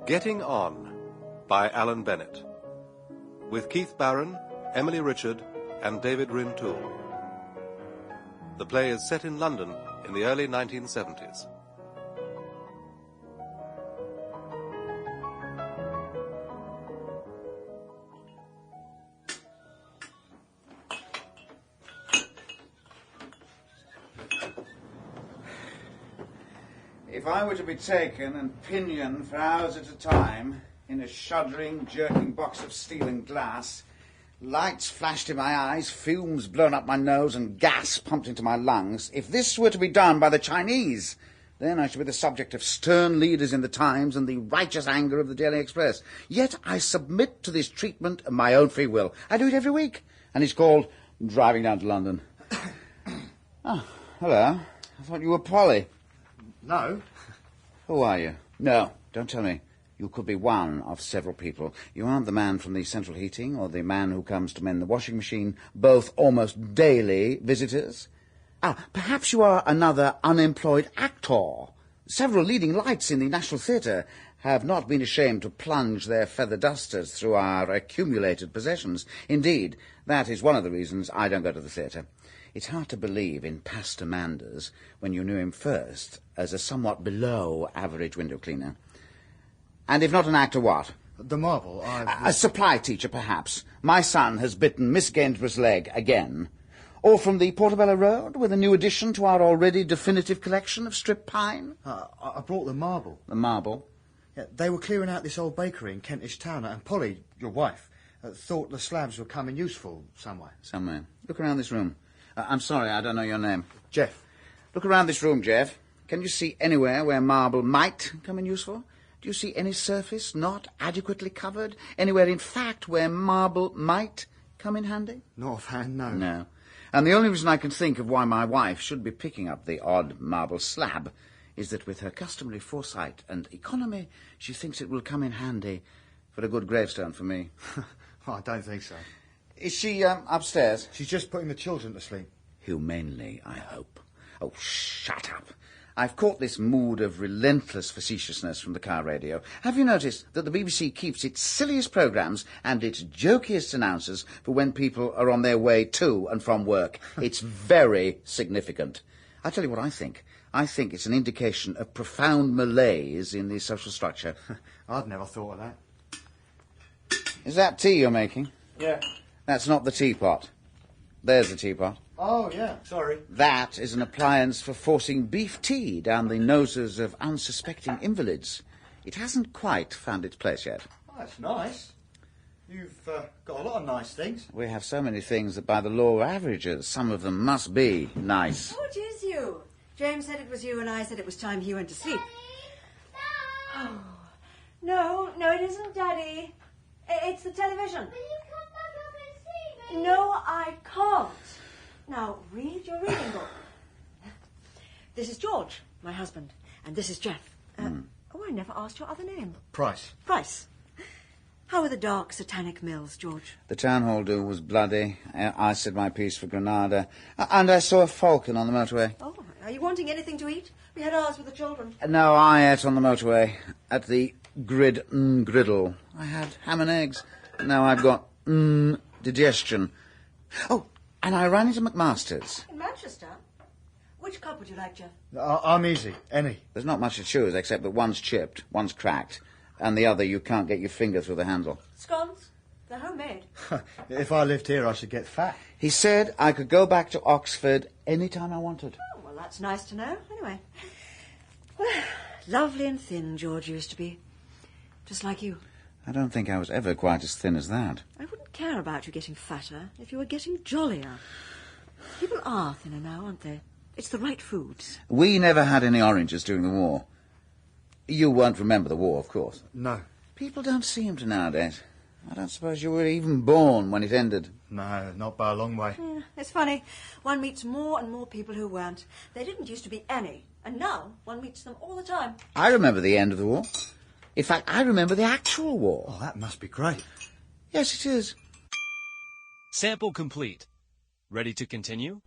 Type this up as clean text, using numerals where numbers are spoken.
Getting On by Alan Bennett, with Keith Barron, Emily Richard and David Rintoul. The play is set in London in the early 1970s. If I were to be taken and pinioned for hours at a time in a shuddering, jerking box of steel and glass, lights flashed in my eyes, fumes blown up my nose and gas pumped into my lungs, if this were to be done by the Chinese, then I should be the subject of stern leaders in the Times and the righteous anger of the Daily Express. Yet I submit to this treatment of my own free will. I do it every week, and it's called driving down to London. Oh, hello. I thought you were Polly. No. Who are you? No, don't tell me. You could be one of several people. You aren't the man from the central heating or the man who comes to mend the washing machine, both almost daily visitors. Perhaps you are another unemployed actor. Several leading lights in the National Theatre have not been ashamed to plunge their feather dusters through our accumulated possessions. Indeed, that is one of the reasons I don't go to the theatre. It's hard to believe in Pastor Manders when you knew him first as a somewhat below-average window cleaner. And if not an actor, what? The Marvel, A supply teacher, perhaps. My son has bitten Miss Gainsborough's leg again. Or from the Portobello Road, with a new addition to our already definitive collection of strip pine. I brought the marble. The marble? Yeah, they were clearing out this old bakery in Kentish Town, and Polly, your wife, thought the slabs were coming useful somewhere. Somewhere. Look around this room. I'm sorry, I don't know your name. Jeff. Look around this room, Jeff. Can you see anywhere where marble might come in useful? Do you see any surface not adequately covered? Anywhere, in fact, where marble might come in handy? Not offhand, no. No. And the only reason I can think of why my wife should be picking up the odd marble slab is that with her customary foresight and economy, she thinks it will come in handy for a good gravestone for me. I don't think so. Is she upstairs? She's just putting the children to sleep. Humanely, I hope. Oh, shut up. I've caught this mood of relentless facetiousness from the car radio. Have you noticed that the BBC keeps its silliest programmes and its jokiest announcers for when people are on their way to and from work? It's very significant. I'll tell you what I think. I think it's an indication of profound malaise in the social structure. I'd never thought of that. Is that tea you're making? Yeah. That's not the teapot. There's the teapot. Oh, yeah, sorry. That is an appliance for forcing beef tea down the noses of unsuspecting invalids. It hasn't quite found its place yet. Oh, that's nice. You've got a lot of nice things. We have so many things that by the law of averages, some of them must be nice. Oh, it is you. James said it was you and I said it was time he went to sleep. Daddy! Oh, no, it isn't, Daddy. It's the television. Will you come back up and see me? No, I can't. Now, read your reading book. This is George, my husband, and this is Jeff. Oh, I never asked your other name. Price. Price. How are the dark satanic mills, George? The town hall do was bloody. I said my piece for Granada. And I saw a falcon on the motorway. Oh, are you wanting anything to eat? We had ours with the children. No, I ate on the motorway at the griddle. I had ham and eggs. Now I've got digestion. Oh, and I ran into McMaster's. In Manchester? Which cup would you like, Jeff? I'm easy. Any. There's not much to choose, except that one's chipped, one's cracked, and the other you can't get your finger through the handle. Scones? They're homemade. If I lived here, I should get fat. He said I could go back to Oxford any time I wanted. Oh, well, that's nice to know. Anyway. Well, lovely and thin George used to be. Just like you. I don't think I was ever quite as thin as that. I wouldn't care about you getting fatter if you were getting jollier. People are thinner now, aren't they? It's the right foods. We never had any oranges during the war. You won't remember the war, of course. No. People don't seem to nowadays. I don't suppose you were even born when it ended. No, not by a long way. Yeah, it's funny. One meets more and more people who weren't. There didn't used to be any, and now one meets them all the time. I remember the end of the war. In fact, I remember the actual war. Oh, that must be great. Yes, it is. Sample complete. Ready to continue?